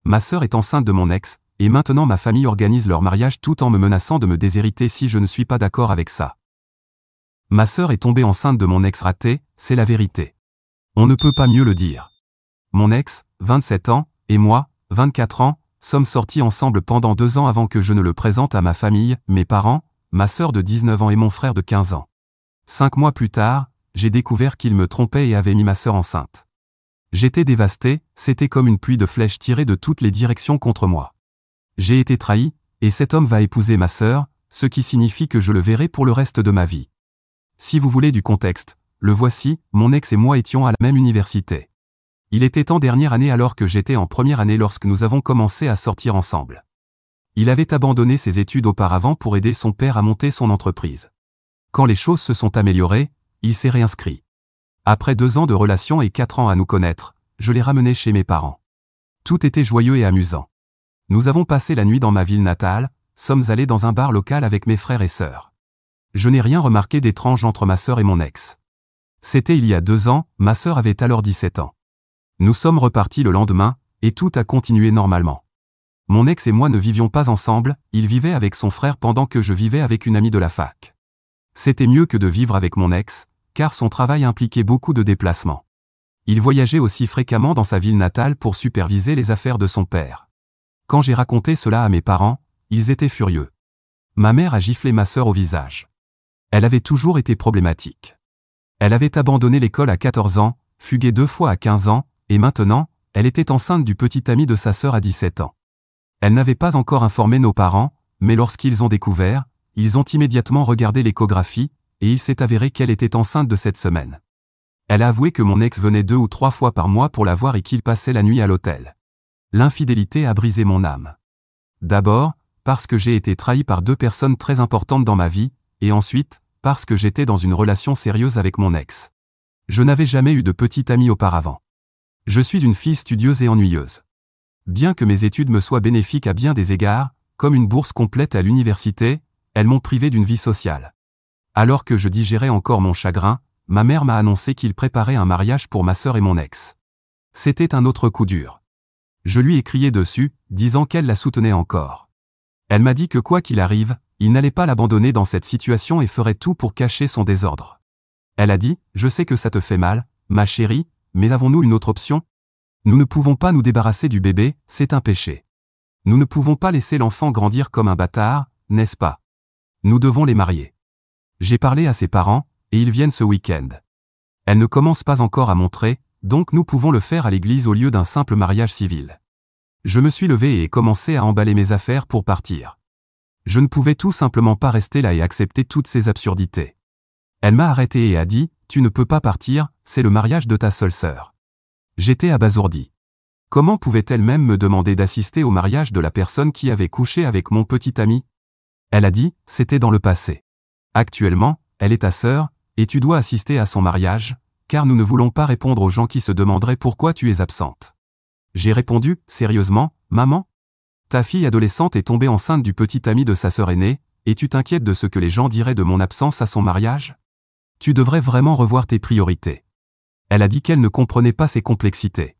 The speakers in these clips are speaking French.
Ma sœur est enceinte de mon ex, et maintenant ma famille organise leur mariage tout en me menaçant de me déshériter si je ne suis pas d'accord avec ça. Ma sœur est tombée enceinte de mon ex raté, c'est la vérité. On ne peut pas mieux le dire. Mon ex, 27 ans, et moi, 24 ans, sommes sortis ensemble pendant 2 ans avant que je ne le présente à ma famille, mes parents, ma sœur de 19 ans et mon frère de 15 ans. 5 mois plus tard, j'ai découvert qu'il me trompait et avait mis ma sœur enceinte. J'étais dévasté, c'était comme une pluie de flèches tirées de toutes les directions contre moi. J'ai été trahi, et cet homme va épouser ma sœur, ce qui signifie que je le verrai pour le reste de ma vie. Si vous voulez du contexte, le voici, mon ex et moi étions à la même université. Il était en dernière année alors que j'étais en première année lorsque nous avons commencé à sortir ensemble. Il avait abandonné ses études auparavant pour aider son père à monter son entreprise. Quand les choses se sont améliorées, il s'est réinscrit. Après 2 ans de relation et 4 ans à nous connaître, je l'ai ramené chez mes parents. Tout était joyeux et amusant. Nous avons passé la nuit dans ma ville natale, sommes allés dans un bar local avec mes frères et sœurs. Je n'ai rien remarqué d'étrange entre ma sœur et mon ex. C'était il y a 2 ans, ma sœur avait alors 17 ans. Nous sommes repartis le lendemain, et tout a continué normalement. Mon ex et moi ne vivions pas ensemble, il vivait avec son frère pendant que je vivais avec une amie de la fac. C'était mieux que de vivre avec mon ex, car son travail impliquait beaucoup de déplacements. Il voyageait aussi fréquemment dans sa ville natale pour superviser les affaires de son père. Quand j'ai raconté cela à mes parents, ils étaient furieux. Ma mère a giflé ma sœur au visage. Elle avait toujours été problématique. Elle avait abandonné l'école à 14 ans, fugué 2 fois à 15 ans, et maintenant, elle était enceinte du petit ami de sa sœur à 17 ans. Elle n'avait pas encore informé nos parents, mais lorsqu'ils ont découvert, ils ont immédiatement regardé l'échographie, et il s'est avéré qu'elle était enceinte de cette semaine. Elle a avoué que mon ex venait 2 ou 3 fois par mois pour la voir et qu'il passait la nuit à l'hôtel. L'infidélité a brisé mon âme. D'abord, parce que j'ai été trahi par 2 personnes très importantes dans ma vie, et ensuite, parce que j'étais dans une relation sérieuse avec mon ex. Je n'avais jamais eu de petite amie auparavant. Je suis une fille studieuse et ennuyeuse. Bien que mes études me soient bénéfiques à bien des égards, comme une bourse complète à l'université, elles m'ont privé d'une vie sociale. Alors que je digérais encore mon chagrin, ma mère m'a annoncé qu'il préparait un mariage pour ma sœur et mon ex. C'était un autre coup dur. Je lui ai crié dessus, disant qu'elle la soutenait encore. Elle m'a dit que quoi qu'il arrive, il n'allait pas l'abandonner dans cette situation et ferait tout pour cacher son désordre. Elle a dit, « Je sais que ça te fait mal, ma chérie, mais avons-nous une autre option ? Nous ne pouvons pas nous débarrasser du bébé, c'est un péché. Nous ne pouvons pas laisser l'enfant grandir comme un bâtard, n'est-ce pas ? Nous devons les marier. » J'ai parlé à ses parents, et ils viennent ce week-end. Elle ne commence pas encore à montrer, donc nous pouvons le faire à l'église au lieu d'un simple mariage civil. Je me suis levé et ai commencé à emballer mes affaires pour partir. Je ne pouvais tout simplement pas rester là et accepter toutes ces absurdités. Elle m'a arrêté et a dit, « Tu ne peux pas partir, c'est le mariage de ta seule sœur. » J'étais abasourdi. Comment pouvait-elle même me demander d'assister au mariage de la personne qui avait couché avec mon petit ami ? Elle a dit, « C'était dans le passé. Actuellement, elle est ta sœur, et tu dois assister à son mariage, car nous ne voulons pas répondre aux gens qui se demanderaient pourquoi tu es absente. » J'ai répondu, « Sérieusement, maman ? Ta fille adolescente est tombée enceinte du petit ami de sa sœur aînée, et tu t'inquiètes de ce que les gens diraient de mon absence à son mariage ? Tu devrais vraiment revoir tes priorités. » Elle a dit qu'elle ne comprenait pas ces complexités.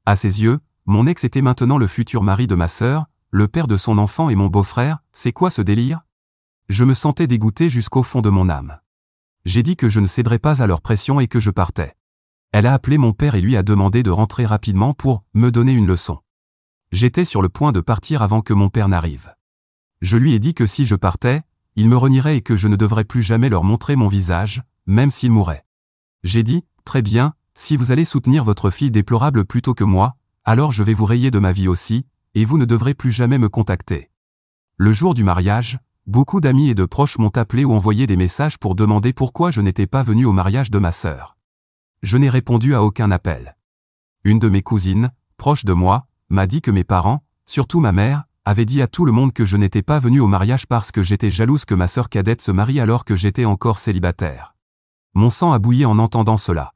À ses yeux, mon ex était maintenant le futur mari de ma sœur, le père de son enfant et mon beau-frère, c'est quoi ce délire ? Je me sentais dégoûté jusqu'au fond de mon âme. J'ai dit que je ne céderais pas à leur pression et que je partais. Elle a appelé mon père et lui a demandé de rentrer rapidement pour me donner une leçon. J'étais sur le point de partir avant que mon père n'arrive. Je lui ai dit que si je partais, il me renierait et que je ne devrais plus jamais leur montrer mon visage, même s'il mourait. J'ai dit, « Très bien, si vous allez soutenir votre fille déplorable plutôt que moi, alors je vais vous rayer de ma vie aussi, et vous ne devrez plus jamais me contacter. » Le jour du mariage, beaucoup d'amis et de proches m'ont appelé ou envoyé des messages pour demander pourquoi je n'étais pas venu au mariage de ma sœur. Je n'ai répondu à aucun appel. Une de mes cousines, proche de moi, m'a dit que mes parents, surtout ma mère, avaient dit à tout le monde que je n'étais pas venu au mariage parce que j'étais jalouse que ma sœur cadette se marie alors que j'étais encore célibataire. Mon sang a bouilli en entendant cela.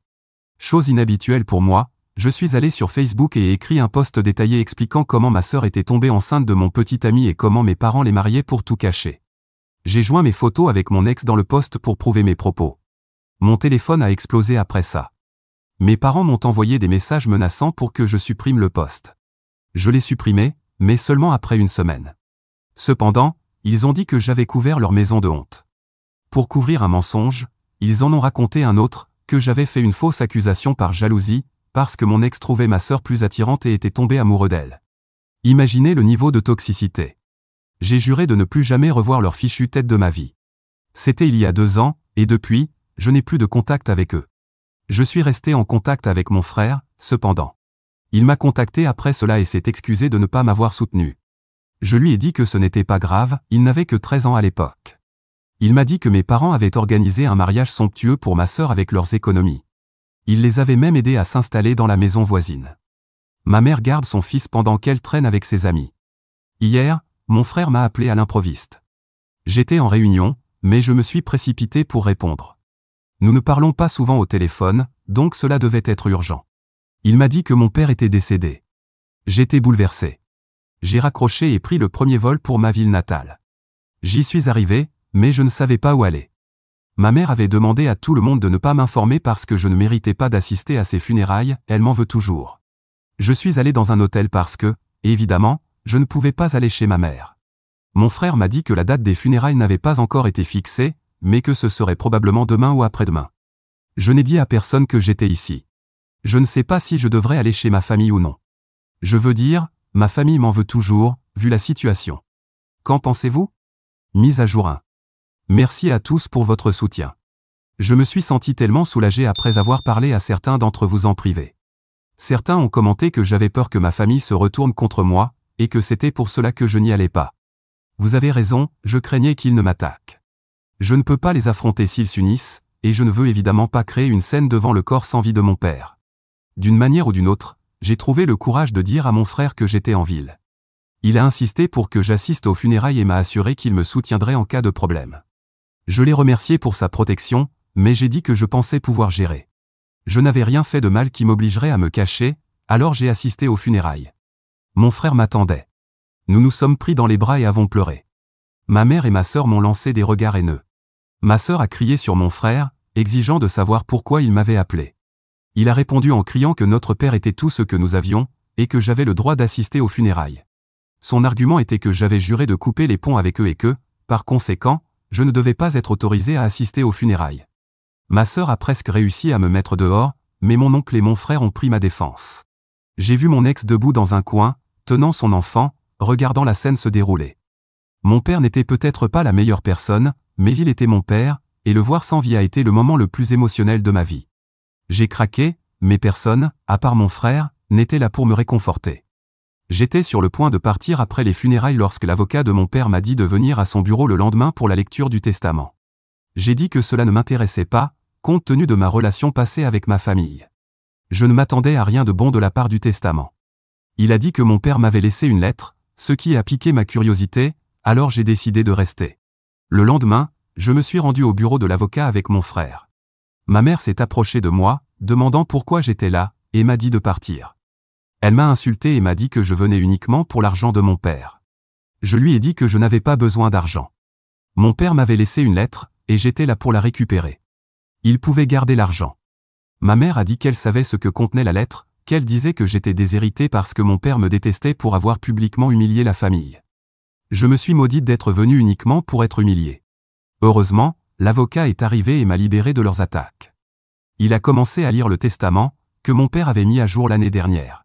Chose inhabituelle pour moi, je suis allé sur Facebook et ai écrit un post détaillé expliquant comment ma sœur était tombée enceinte de mon petit ami et comment mes parents les mariaient pour tout cacher. J'ai joint mes photos avec mon ex dans le post pour prouver mes propos. Mon téléphone a explosé après ça. Mes parents m'ont envoyé des messages menaçants pour que je supprime le post. Je l'ai supprimé, mais seulement après une semaine. Cependant, ils ont dit que j'avais couvert leur maison de honte. Pour couvrir un mensonge, ils en ont raconté un autre, que j'avais fait une fausse accusation par jalousie, parce que mon ex trouvait ma sœur plus attirante et était tombé amoureux d'elle. Imaginez le niveau de toxicité. J'ai juré de ne plus jamais revoir leur fichue tête de ma vie. C'était il y a 2 ans, et depuis, je n'ai plus de contact avec eux. Je suis resté en contact avec mon frère, cependant. Il m'a contacté après cela et s'est excusé de ne pas m'avoir soutenu. Je lui ai dit que ce n'était pas grave, il n'avait que 13 ans à l'époque. Il m'a dit que mes parents avaient organisé un mariage somptueux pour ma sœur avec leurs économies. Il les avait même aidés à s'installer dans la maison voisine. Ma mère garde son fils pendant qu'elle traîne avec ses amis. Hier, mon frère m'a appelé à l'improviste. J'étais en réunion, mais je me suis précipité pour répondre. Nous ne parlons pas souvent au téléphone, donc cela devait être urgent. Il m'a dit que mon père était décédé. J'étais bouleversé. J'ai raccroché et pris le premier vol pour ma ville natale. J'y suis arrivé, mais je ne savais pas où aller. Ma mère avait demandé à tout le monde de ne pas m'informer parce que je ne méritais pas d'assister à ses funérailles, elle m'en veut toujours. Je suis allé dans un hôtel parce que, évidemment, je ne pouvais pas aller chez ma mère. Mon frère m'a dit que la date des funérailles n'avait pas encore été fixée, mais que ce serait probablement demain ou après-demain. Je n'ai dit à personne que j'étais ici. Je ne sais pas si je devrais aller chez ma famille ou non. Je veux dire, ma famille m'en veut toujours, vu la situation. Qu'en pensez-vous? Mise à jour 1. Merci à tous pour votre soutien. Je me suis senti tellement soulagé après avoir parlé à certains d'entre vous en privé. Certains ont commenté que j'avais peur que ma famille se retourne contre moi, et que c'était pour cela que je n'y allais pas. Vous avez raison, je craignais qu'ils ne m'attaquent. Je ne peux pas les affronter s'ils s'unissent, et je ne veux évidemment pas créer une scène devant le corps sans vie de mon père. D'une manière ou d'une autre, j'ai trouvé le courage de dire à mon frère que j'étais en ville. Il a insisté pour que j'assiste aux funérailles et m'a assuré qu'il me soutiendrait en cas de problème. Je l'ai remercié pour sa protection, mais j'ai dit que je pensais pouvoir gérer. Je n'avais rien fait de mal qui m'obligerait à me cacher, alors j'ai assisté aux funérailles. Mon frère m'attendait. Nous nous sommes pris dans les bras et avons pleuré. Ma mère et ma sœur m'ont lancé des regards haineux. Ma sœur a crié sur mon frère, exigeant de savoir pourquoi il m'avait appelé. Il a répondu en criant que notre père était tout ce que nous avions, et que j'avais le droit d'assister aux funérailles. Son argument était que j'avais juré de couper les ponts avec eux et que, par conséquent, je ne devais pas être autorisé à assister aux funérailles. Ma sœur a presque réussi à me mettre dehors, mais mon oncle et mon frère ont pris ma défense. J'ai vu mon ex debout dans un coin, tenant son enfant, regardant la scène se dérouler. Mon père n'était peut-être pas la meilleure personne, mais il était mon père, et le voir sans vie a été le moment le plus émotionnel de ma vie. J'ai craqué, mais personne, à part mon frère, n'était là pour me réconforter. J'étais sur le point de partir après les funérailles lorsque l'avocat de mon père m'a dit de venir à son bureau le lendemain pour la lecture du testament. J'ai dit que cela ne m'intéressait pas, compte tenu de ma relation passée avec ma famille. Je ne m'attendais à rien de bon de la part du testament. Il a dit que mon père m'avait laissé une lettre, ce qui a piqué ma curiosité, alors j'ai décidé de rester. Le lendemain, je me suis rendu au bureau de l'avocat avec mon frère. Ma mère s'est approchée de moi, demandant pourquoi j'étais là, et m'a dit de partir. Elle m'a insulté et m'a dit que je venais uniquement pour l'argent de mon père. Je lui ai dit que je n'avais pas besoin d'argent. Mon père m'avait laissé une lettre, et j'étais là pour la récupérer. Il pouvait garder l'argent. Ma mère a dit qu'elle savait ce que contenait la lettre, qu'elle disait que j'étais déshérité parce que mon père me détestait pour avoir publiquement humilié la famille. Je me suis maudite d'être venu uniquement pour être humilié. Heureusement, l'avocat est arrivé et m'a libéré de leurs attaques. Il a commencé à lire le testament, que mon père avait mis à jour l'année dernière.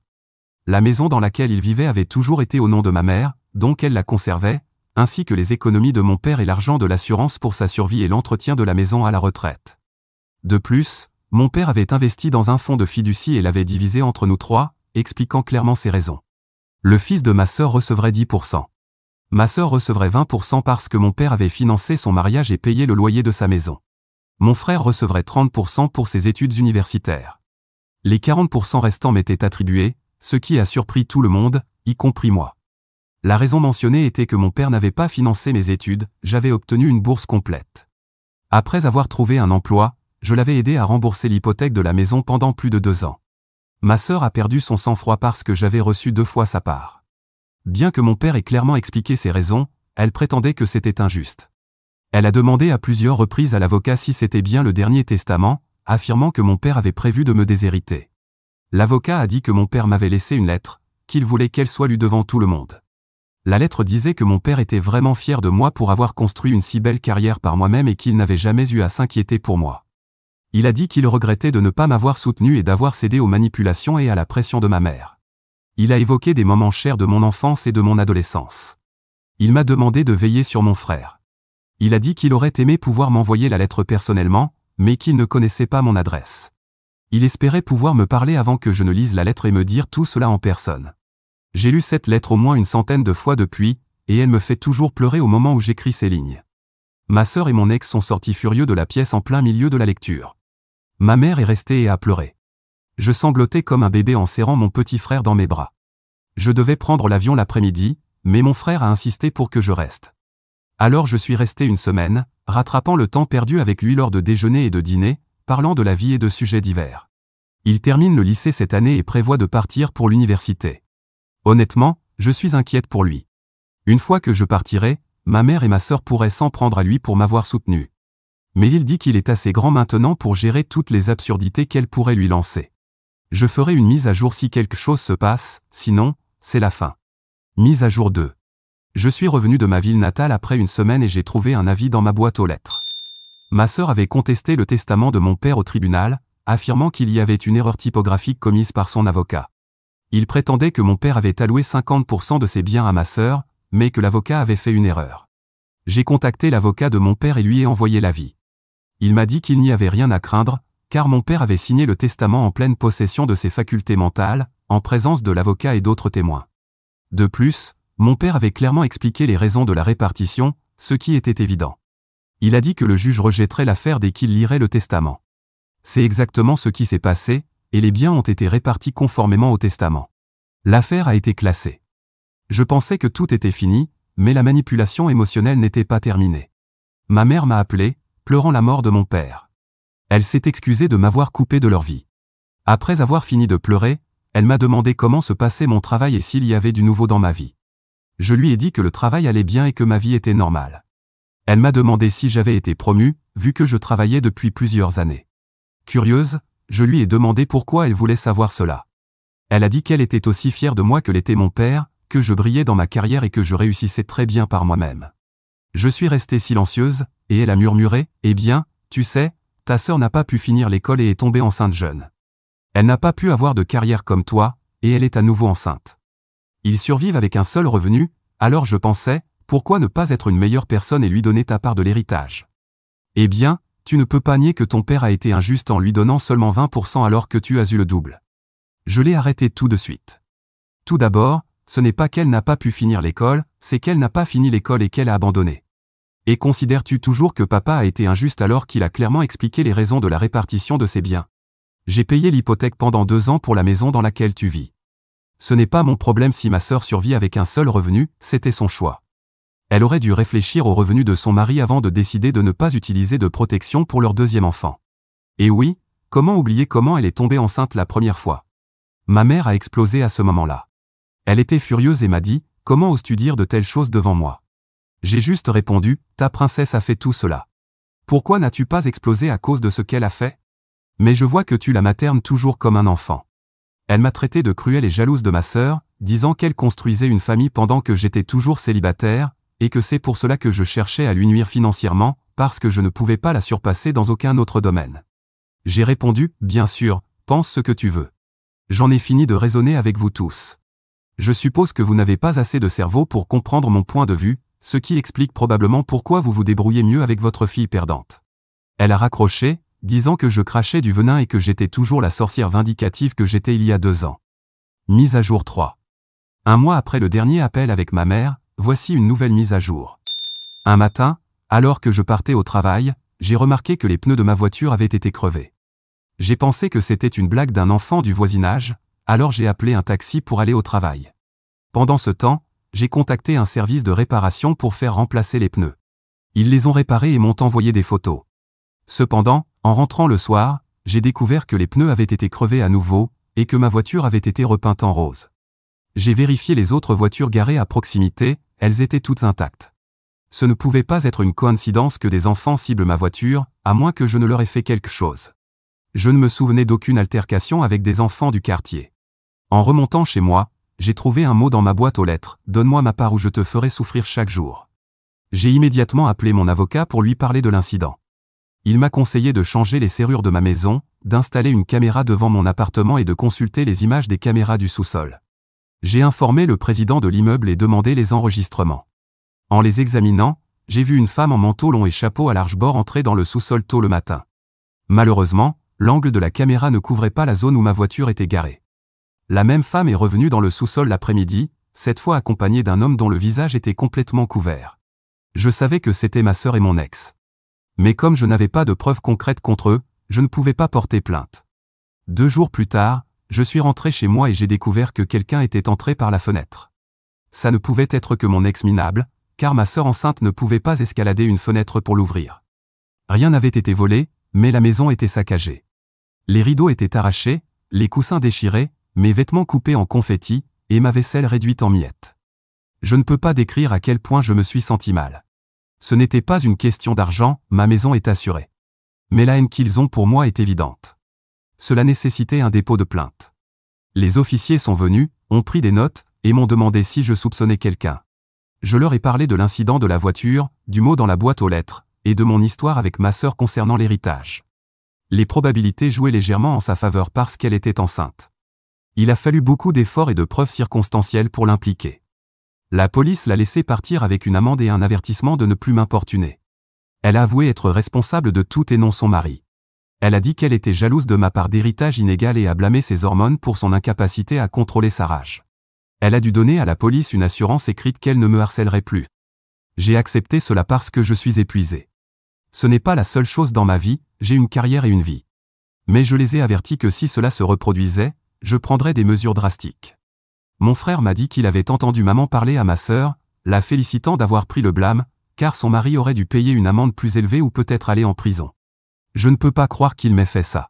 La maison dans laquelle il vivait avait toujours été au nom de ma mère, donc elle la conservait, ainsi que les économies de mon père et l'argent de l'assurance pour sa survie et l'entretien de la maison à la retraite. De plus, mon père avait investi dans un fonds de fiducie et l'avait divisé entre nous 3, expliquant clairement ses raisons. Le fils de ma sœur recevrait 10%. Ma sœur recevrait 20% parce que mon père avait financé son mariage et payé le loyer de sa maison. Mon frère recevrait 30% pour ses études universitaires. Les 40% restants m'étaient attribués, ce qui a surpris tout le monde, y compris moi. La raison mentionnée était que mon père n'avait pas financé mes études, j'avais obtenu une bourse complète. Après avoir trouvé un emploi, je l'avais aidé à rembourser l'hypothèque de la maison pendant plus de 2 ans. Ma sœur a perdu son sang-froid parce que j'avais reçu 2 fois sa part. Bien que mon père ait clairement expliqué ses raisons, elle prétendait que c'était injuste. Elle a demandé à plusieurs reprises à l'avocat si c'était bien le dernier testament, affirmant que mon père avait prévu de me déshériter. L'avocat a dit que mon père m'avait laissé une lettre, qu'il voulait qu'elle soit lue devant tout le monde. La lettre disait que mon père était vraiment fier de moi pour avoir construit une si belle carrière par moi-même et qu'il n'avait jamais eu à s'inquiéter pour moi. Il a dit qu'il regrettait de ne pas m'avoir soutenu et d'avoir cédé aux manipulations et à la pression de ma mère. Il a évoqué des moments chers de mon enfance et de mon adolescence. Il m'a demandé de veiller sur mon frère. Il a dit qu'il aurait aimé pouvoir m'envoyer la lettre personnellement, mais qu'il ne connaissait pas mon adresse. Il espérait pouvoir me parler avant que je ne lise la lettre et me dire tout cela en personne. J'ai lu cette lettre au moins une centaine de fois depuis, et elle me fait toujours pleurer au moment où j'écris ces lignes. Ma sœur et mon ex sont sortis furieux de la pièce en plein milieu de la lecture. Ma mère est restée et a pleuré. Je sanglotais comme un bébé en serrant mon petit frère dans mes bras. Je devais prendre l'avion l'après-midi, mais mon frère a insisté pour que je reste. Alors je suis resté une semaine, rattrapant le temps perdu avec lui lors de déjeuners et de dîners, parlant de la vie et de sujets divers. Il termine le lycée cette année et prévoit de partir pour l'université. Honnêtement, je suis inquiète pour lui. Une fois que je partirai, ma mère et ma sœur pourraient s'en prendre à lui pour m'avoir soutenu. Mais il dit qu'il est assez grand maintenant pour gérer toutes les absurdités qu'elle pourrait lui lancer. Je ferai une mise à jour si quelque chose se passe, sinon, c'est la fin. Mise à jour 2. Je suis revenu de ma ville natale après une semaine et j'ai trouvé un avis dans ma boîte aux lettres. Ma sœur avait contesté le testament de mon père au tribunal, affirmant qu'il y avait une erreur typographique commise par son avocat. Il prétendait que mon père avait alloué 50% de ses biens à ma sœur, mais que l'avocat avait fait une erreur. J'ai contacté l'avocat de mon père et lui ai envoyé l'avis. Il m'a dit qu'il n'y avait rien à craindre, car mon père avait signé le testament en pleine possession de ses facultés mentales, en présence de l'avocat et d'autres témoins. De plus, mon père avait clairement expliqué les raisons de la répartition, ce qui était évident. Il a dit que le juge rejetterait l'affaire dès qu'il lirait le testament. C'est exactement ce qui s'est passé, et les biens ont été répartis conformément au testament. L'affaire a été classée. Je pensais que tout était fini, mais la manipulation émotionnelle n'était pas terminée. Ma mère m'a appelé, pleurant la mort de mon père. Elle s'est excusée de m'avoir coupé de leur vie. Après avoir fini de pleurer, elle m'a demandé comment se passait mon travail et s'il y avait du nouveau dans ma vie. Je lui ai dit que le travail allait bien et que ma vie était normale. Elle m'a demandé si j'avais été promu, vu que je travaillais depuis plusieurs années. Curieuse, je lui ai demandé pourquoi elle voulait savoir cela. Elle a dit qu'elle était aussi fière de moi que l'était mon père, que je brillais dans ma carrière et que je réussissais très bien par moi-même. Je suis restée silencieuse, et elle a murmuré, « Eh bien, tu sais, ta sœur n'a pas pu finir l'école et est tombée enceinte jeune. Elle n'a pas pu avoir de carrière comme toi, et elle est à nouveau enceinte. Ils survivent avec un seul revenu, alors je pensais, pourquoi ne pas être une meilleure personne et lui donner ta part de l'héritage? Eh bien, tu ne peux pas nier que ton père a été injuste en lui donnant seulement 20% alors que tu as eu le double. » Je l'ai arrêté tout de suite. Tout d'abord, ce n'est pas qu'elle n'a pas pu finir l'école, c'est qu'elle n'a pas fini l'école et qu'elle a abandonné. Et considères-tu toujours que papa a été injuste alors qu'il a clairement expliqué les raisons de la répartition de ses biens? J'ai payé l'hypothèque pendant 2 ans pour la maison dans laquelle tu vis. Ce n'est pas mon problème si ma sœur survit avec un seul revenu, c'était son choix. Elle aurait dû réfléchir aux revenus de son mari avant de décider de ne pas utiliser de protection pour leur 2e enfant. Et oui, comment oublier comment elle est tombée enceinte la première fois? Ma mère a explosé à ce moment-là. Elle était furieuse et m'a dit, « Comment oses-tu dire de telles choses devant moi ?» J'ai juste répondu, « Ta princesse a fait tout cela. Pourquoi n'as-tu pas explosé à cause de ce qu'elle a fait? Mais je vois que tu la maternes toujours comme un enfant. » Elle m'a traité de cruelle et jalouse de ma sœur, disant qu'elle construisait une famille pendant que j'étais toujours célibataire, et que c'est pour cela que je cherchais à lui nuire financièrement, parce que je ne pouvais pas la surpasser dans aucun autre domaine. J'ai répondu, « Bien sûr, pense ce que tu veux. J'en ai fini de raisonner avec vous tous. Je suppose que vous n'avez pas assez de cerveau pour comprendre mon point de vue, ce qui explique probablement pourquoi vous vous débrouillez mieux avec votre fille perdante. » Elle a raccroché, disant que je crachais du venin et que j'étais toujours la sorcière vindicative que j'étais il y a 2 ans. Mise à jour 3. 1 mois après le dernier appel avec ma mère, voici une nouvelle mise à jour. Un matin, alors que je partais au travail, j'ai remarqué que les pneus de ma voiture avaient été crevés. J'ai pensé que c'était une blague d'un enfant du voisinage, alors j'ai appelé un taxi pour aller au travail. Pendant ce temps, j'ai contacté un service de réparation pour faire remplacer les pneus. Ils les ont réparés et m'ont envoyé des photos. Cependant, en rentrant le soir, j'ai découvert que les pneus avaient été crevés à nouveau, et que ma voiture avait été repeinte en rose. J'ai vérifié les autres voitures garées à proximité, elles étaient toutes intactes. Ce ne pouvait pas être une coïncidence que des enfants ciblent ma voiture, à moins que je ne leur ai fait quelque chose. Je ne me souvenais d'aucune altercation avec des enfants du quartier. En remontant chez moi, j'ai trouvé un mot dans ma boîte aux lettres, donne-moi ma part ou je te ferai souffrir chaque jour. J'ai immédiatement appelé mon avocat pour lui parler de l'incident. Il m'a conseillé de changer les serrures de ma maison, d'installer une caméra devant mon appartement et de consulter les images des caméras du sous-sol. J'ai informé le président de l'immeuble et demandé les enregistrements. En les examinant, j'ai vu une femme en manteau long et chapeau à large bord entrer dans le sous-sol tôt le matin. Malheureusement, l'angle de la caméra ne couvrait pas la zone où ma voiture était garée. La même femme est revenue dans le sous-sol l'après-midi, cette fois accompagnée d'un homme dont le visage était complètement couvert. Je savais que c'était ma sœur et mon ex. Mais comme je n'avais pas de preuves concrètes contre eux, je ne pouvais pas porter plainte. 2 jours plus tard, je suis rentré chez moi et j'ai découvert que quelqu'un était entré par la fenêtre. Ça ne pouvait être que mon ex minable, car ma sœur enceinte ne pouvait pas escalader une fenêtre pour l'ouvrir. Rien n'avait été volé, mais la maison était saccagée. Les rideaux étaient arrachés, les coussins déchirés, mes vêtements coupés en confettis, et ma vaisselle réduite en miettes. Je ne peux pas décrire à quel point je me suis senti mal. Ce n'était pas une question d'argent, ma maison est assurée. Mais la haine qu'ils ont pour moi est évidente. Cela nécessitait un dépôt de plainte. Les officiers sont venus, ont pris des notes, et m'ont demandé si je soupçonnais quelqu'un. Je leur ai parlé de l'incident de la voiture, du mot dans la boîte aux lettres, et de mon histoire avec ma sœur concernant l'héritage. Les probabilités jouaient légèrement en sa faveur parce qu'elle était enceinte. Il a fallu beaucoup d'efforts et de preuves circonstancielles pour l'impliquer. La police l'a laissé partir avec une amende et un avertissement de ne plus m'importuner. Elle a avoué être responsable de tout et non son mari. Elle a dit qu'elle était jalouse de ma part d'héritage inégal et a blâmé ses hormones pour son incapacité à contrôler sa rage. Elle a dû donner à la police une assurance écrite qu'elle ne me harcèlerait plus. J'ai accepté cela parce que je suis épuisé. Ce n'est pas la seule chose dans ma vie, j'ai une carrière et une vie. Mais je les ai avertis que si cela se reproduisait, je prendrais des mesures drastiques. Mon frère m'a dit qu'il avait entendu maman parler à ma sœur, la félicitant d'avoir pris le blâme, car son mari aurait dû payer une amende plus élevée ou peut-être aller en prison. Je ne peux pas croire qu'il m'ait fait ça.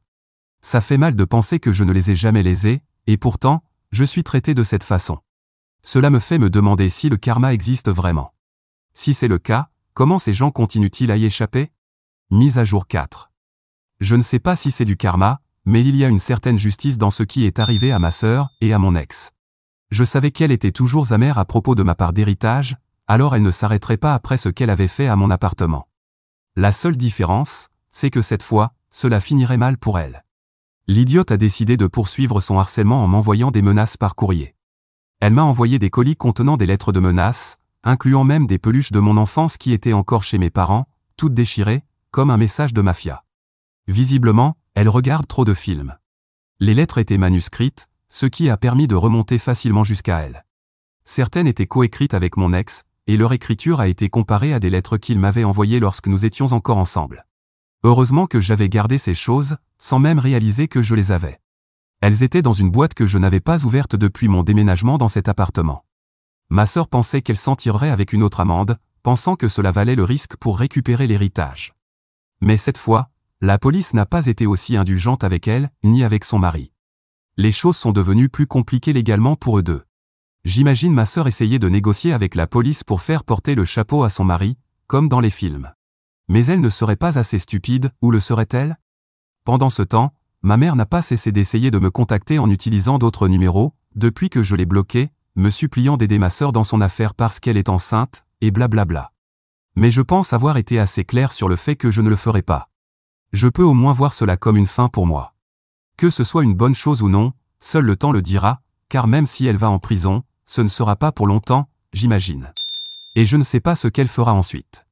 Ça fait mal de penser que je ne les ai jamais lésés, et pourtant, je suis traité de cette façon. Cela me fait me demander si le karma existe vraiment. Si c'est le cas, comment ces gens continuent-ils à y échapper? Mise à jour 4. Je ne sais pas si c'est du karma, mais il y a une certaine justice dans ce qui est arrivé à ma sœur et à mon ex. Je savais qu'elle était toujours amère à propos de ma part d'héritage, alors elle ne s'arrêterait pas après ce qu'elle avait fait à mon appartement. La seule différence, c'est que cette fois, cela finirait mal pour elle. L'idiote a décidé de poursuivre son harcèlement en m'envoyant des menaces par courrier. Elle m'a envoyé des colis contenant des lettres de menaces, incluant même des peluches de mon enfance qui étaient encore chez mes parents, toutes déchirées, comme un message de mafia. Visiblement, elle regarde trop de films. Les lettres étaient manuscrites, ce qui a permis de remonter facilement jusqu'à elle. Certaines étaient coécrites avec mon ex, et leur écriture a été comparée à des lettres qu'il m'avait envoyées lorsque nous étions encore ensemble. Heureusement que j'avais gardé ces choses, sans même réaliser que je les avais. Elles étaient dans une boîte que je n'avais pas ouverte depuis mon déménagement dans cet appartement. Ma sœur pensait qu'elle s'en tirerait avec une autre amende, pensant que cela valait le risque pour récupérer l'héritage. Mais cette fois, la police n'a pas été aussi indulgente avec elle, ni avec son mari. Les choses sont devenues plus compliquées légalement pour eux deux. J'imagine ma sœur essayer de négocier avec la police pour faire porter le chapeau à son mari, comme dans les films. Mais elle ne serait pas assez stupide, ou le serait-elle? Pendant ce temps, ma mère n'a pas cessé d'essayer de me contacter en utilisant d'autres numéros, depuis que je l'ai bloquée, me suppliant d'aider ma sœur dans son affaire parce qu'elle est enceinte, et blablabla. Mais je pense avoir été assez clair sur le fait que je ne le ferai pas. Je peux au moins voir cela comme une fin pour moi. Que ce soit une bonne chose ou non, seul le temps le dira, car même si elle va en prison, ce ne sera pas pour longtemps, j'imagine. Et je ne sais pas ce qu'elle fera ensuite.